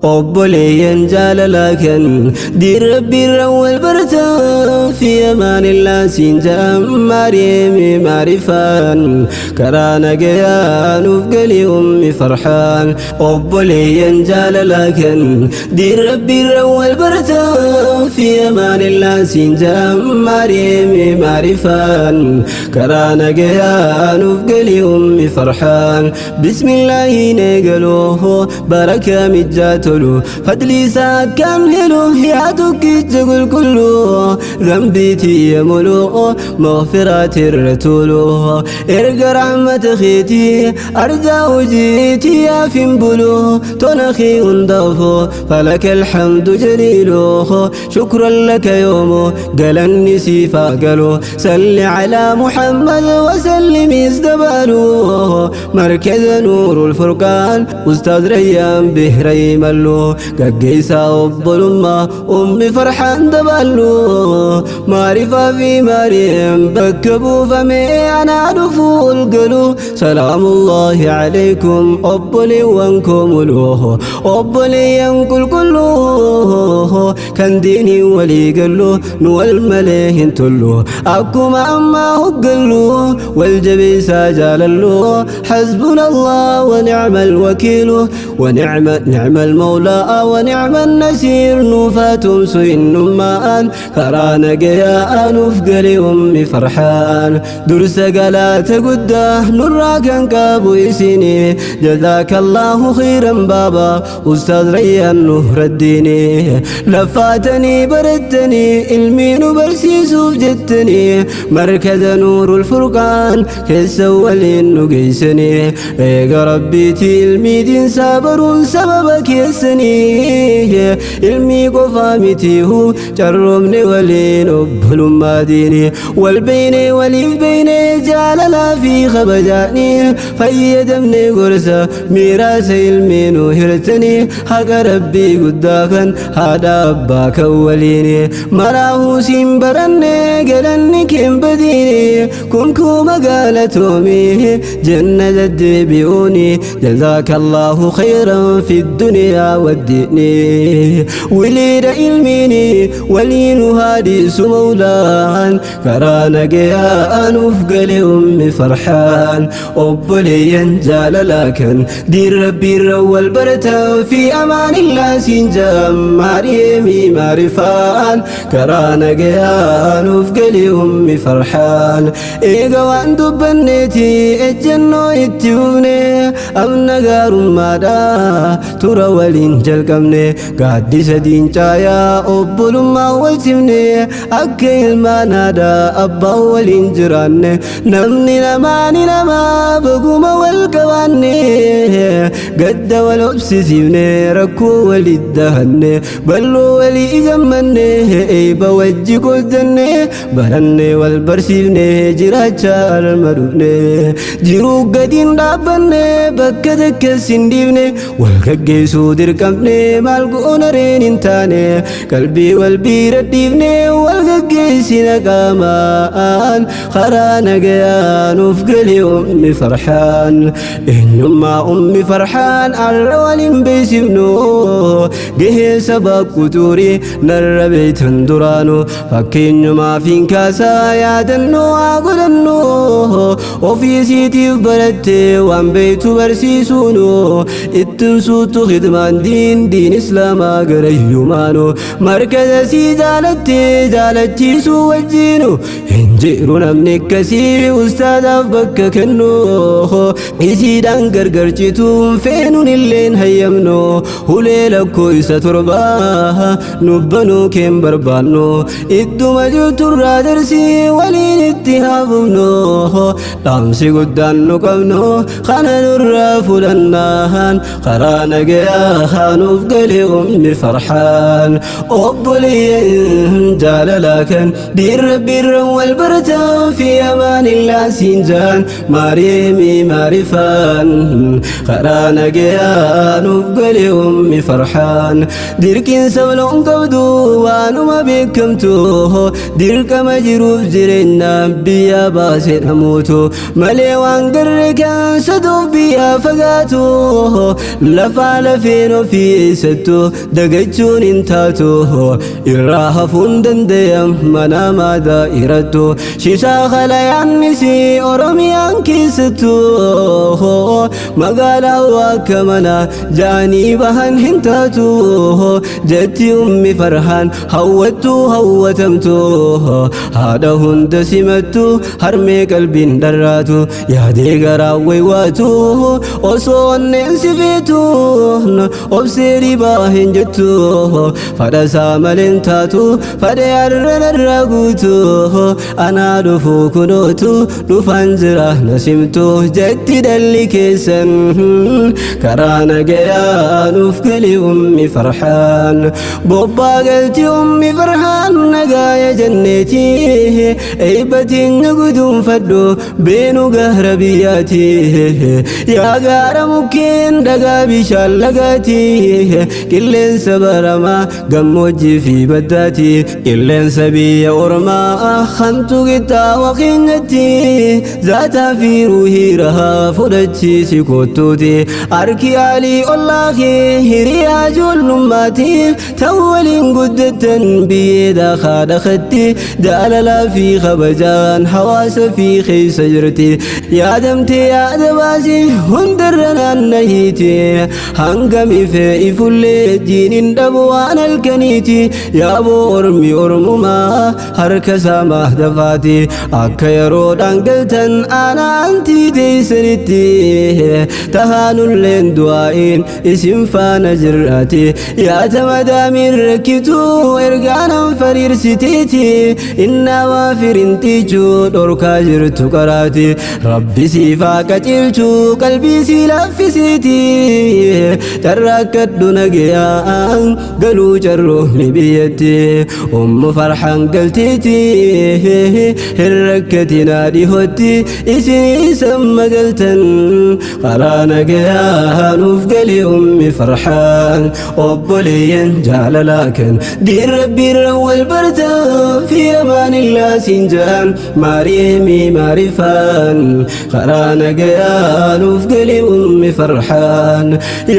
أبولي ينجال لكن دير ربي الأول برتا في أمان الله سنجام مريمي معرفان كرانا قيان وفقلي أمي فرحان أبولي ينجال لكن دير ربي الأول برتا في أمان الله سنجام مريمي معرفان كرانا قيان وفقلي أمي فرحان بسم الله نقلوه بركة مجاتلو فدلي ساكن هلو يا توكي تقول كله ذنبيتي يملو مغفرات الرتولو ارقى رحمة خيتي أرجع وجيتي يا فنبلو تنخي انضافو فلك الحمد جليلو شكرا لك يومو قال النسي فاقلو سل على محمد وسلم ازدبالو مركز نور الفرقان أستاذ ريان بهري ملو ققيسا الظلمة أمي فرحان دبالو معرفة في مريم بكبو فمي أنا دفو القلو سلام الله عليكم أبلي وانكم لوه أبلي ينكل كله كان ديني ولي قلو نوال مليهن تلو أكو أما قلو والجبي ساجال اللو حسبنا الله ونعم الوكيل ونعم المولى ونعم النسير نوفاتم سوين نمان كرانا قياء نفقلي أمي فرحان درس قلات قده نراكن كابو يسيني جزاك الله خيرا بابا أستاذ ريان نهر الديني لفاتني بردتني المين برسيس وجدتني مركز نور الفرقان كيس أولين نقيسني ريق ربيتي الميدين سابرون سببك يسني علمي قفامتيه جرمني ولين أبهل ماديني والبين ولي بيني جعل لا في خبجاني فيدمني قرصة ميراس علمي نهرتني حق ربي قداكا هذا أباك أوليني مراه سيمبرني قلني كم بديني كنكو مقالتومي جنة الدبيوني جزاك الله خيرا في الدنيا والدين وليد علميني ولين هاديس مولان كرانا قيان وفقل أمي فرحان أبلي ينجال لكن دير ربي الأول برتا في أمان الله سنجام مريمي معرفان كرانا قيان وفقل أمي فرحان إيقوان دبنيتي الجنو اتيوني أمنا قارون مادا ترى ولين جلقمني قادي سدين جايا أبول ما والسمني أكيل ما نادا أبا ولين جراني نمني نماني نما بقوم والقواني قد والأبسسيني ركو ولدهني بلو ولي إجمني إيبا وجي قدني برني والبرسيني جراجا المروني جيرو قدين دابني بكتك سنديبني والكجيسو دركمني مالقون رين انتاني قلبي والبي رديبني والكجيسي نقامان خرانا قيان وفقلي أمي فرحان إنما أمي فرحان الرولين بيسبنو قيه سبق كتوري نربيت اندرانو فكين ما فين كاسا يادنو أقولنو وفي سيتي بردتي وان بيتو برسيسونو اتنسوتو خدمان دين إسلام أقريمانو مركز سي جالتي سو وجينو هنجيرو نمنك كسي أستاذ أفبك كنو إسي دان قرقرشتو فينو نلين هيمنو هليل كويسة ترباها نبنو كم بربانو إدو مجوتو الرادرسي ولين اتهابنو تامسي قدان نقبنو خانا نراف لناهان خرانا قياهان وفقلي أمي فرحان أبولي جال لكن دير ربي الرول برتا في أمان الله سنجان مريمي معرفان خرانا قياهان وفقلي أمي فرحان ديركين سولون قبدو وانو ما بيكمتو ديرك مجروب جرين بيا باسين هموتو ملي وانقركان سدوف بيا فقاتو لفا لفين rabbiin ofii sattu dagachuun hin taatu irraa hafuun danda'am mana maadaa irattu shiishaa khalayaannisi oromiyaan keessattu magaalaa akka mana jaanii bahan hin taatu jetti ummi farhaan hawwattu hawwatamtu haadha hunda simattu harmee qalbiin dharraatu yaadee garaa waywaatu osoo onneen si feetu obsee dhibaa hin jettu fadhasaa maleen taatu fadhee arran irraa guutu anaa dhufuu kunootu dhufaan jira na simtu jetti dhalli keessan karaa nagayaa nuuf gali ummi farhaan bobbaa galti ummi farhaan nagaaya janneeti eebbatiin guduunfadhu beenu gahra biyyaati yaa gaara mukkeen dhagaa bishaan lagaati qilleensa baramaa gammoojjii fi baddaati qilleensa biyya ormaa hantu qixxaawa keenyatti zaataa fi ruuhii rahaa fudhachiisi kottuuti harki aalii ollaa kee hiriyaa ijoollummaati tan waliin guddattan biyyee daakaa dhaqatti jaalalaa fi kabajaan hawaasa fi keessa jirti yaadamtee yaada baasi hundarra naannahiiti hangam ifee ifullee jiinin dhabu waan halkaniiti yaaboo ormi ormumaa harka isaa mahdafaati akka yeroodhaan galtan anaantii teessanitti tahaanulleen du'aa'iin isin faana jirraati yaada madaamiin rakkituu ergaanan fariirsiteeti innaa waa firintichuu dhorkaa jirtu qaraati rabbi siifaa qaceelchuu qalbii sii laffisiiti carraakkadhu nagayaan galuu carroonni biyyatti ummu farhaan galteeti hin rakkatinaa dhihotti isinii samma galtan karaa nagayaa nuuf gali ummi farhaan obboleeyyan jaalalaa kan diin rabbiirra wal bartaa fi amaanillaa siin jaan maariyeemii maarifaan karaa nagayaa nuuf gali ummi farhaan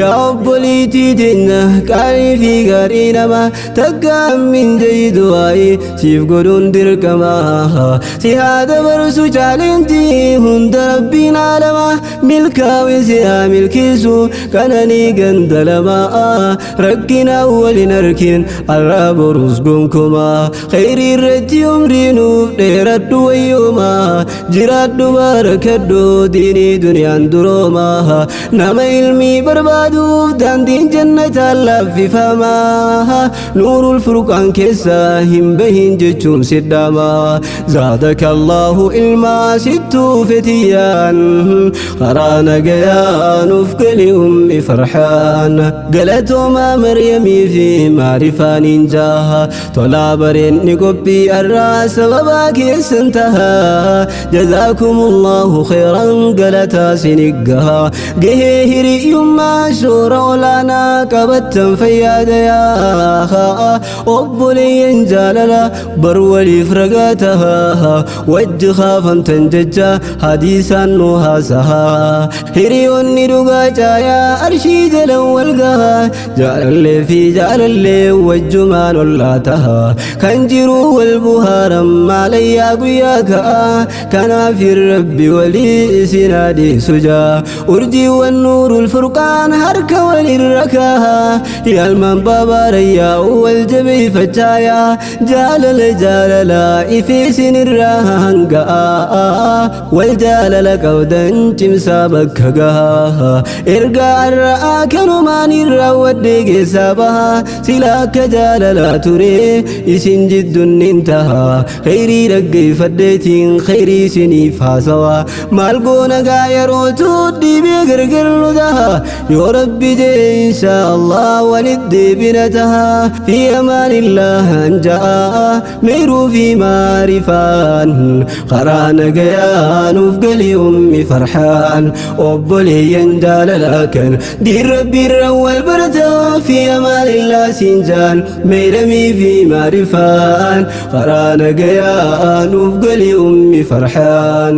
yaa obboleettii teenya qaalii fi gaarii nama takka ammin jayidu waa'ee siif godhuun dirqamaa si haada barsu caaleentii hunda rabbiin alama milkaa'e si haa milkiisu kananii ganda lamaa rakkina walin arkin arraa borus gonkumaa khayrii irratti umrii nuuf dheeradhu wayyoomaa jiraadhu barakadhu diinii duniyaan duroomaa nama ilmii barbaaduuf daandiin jannataan laaffifamaa nuurul furqaan keessa hin bahin jechuun sidhaamaa zaadaka allahu ilmaa sittuu fetiyaan karaa nagayaa nuuf gali ummi farhaan galatoomaa maryamii fi maarifaaniin jaaha tolaa bareenni qophii arraa sababaa keessan tahaa jazaakumullahu khayran galataa siniggaha gahee hiriyyummaa shoora olaanaa qabattan fayyaadayaa obboleeyyan jaalala bar waliif ragaa tahaa wajji kaafamtan jecha hadiisaan nu haasahaa hiriyoonni dhugaa caayaa arshii jalan walgahaa jaalallee fi jaalallee wajjumaan ollaa tahaa kan jiru wal buhaaran maalayyaa guyyaa ka'a kanaaf rabbi walii isin adeesu jaa urjiiwwan nuurul furqaan harka walirra kahaa yaalmaan baabaarayyaa wal jabeeffachaayaa jaalala jaalalaa ifee isinirraa hanga'a wal jaalala qabdan cimsaa bakka gahaa ergaa arra'aa kanumaan irraa waddee keessaa bahaa sila akka jaalalaa ture isin jiddun nin tahaa khayrii dhaggeeffadheetiin khayrii isiniif haasawaa maal goonagaa yerootu dhiibee gargar nu tahaa yoo rabbi jee inshaa Allah walit deebina tahaa fi amaanillah anjaa meeruu fi maarifaan karaa nagayaa nuuf gali ummi farhaan obboleeyyan jaalalaa kan diin rabbiirra wal barataa fi amaanillah siin jaan meeramii fi maarifaan karaa nagayaa nuuf gali ummi farhaan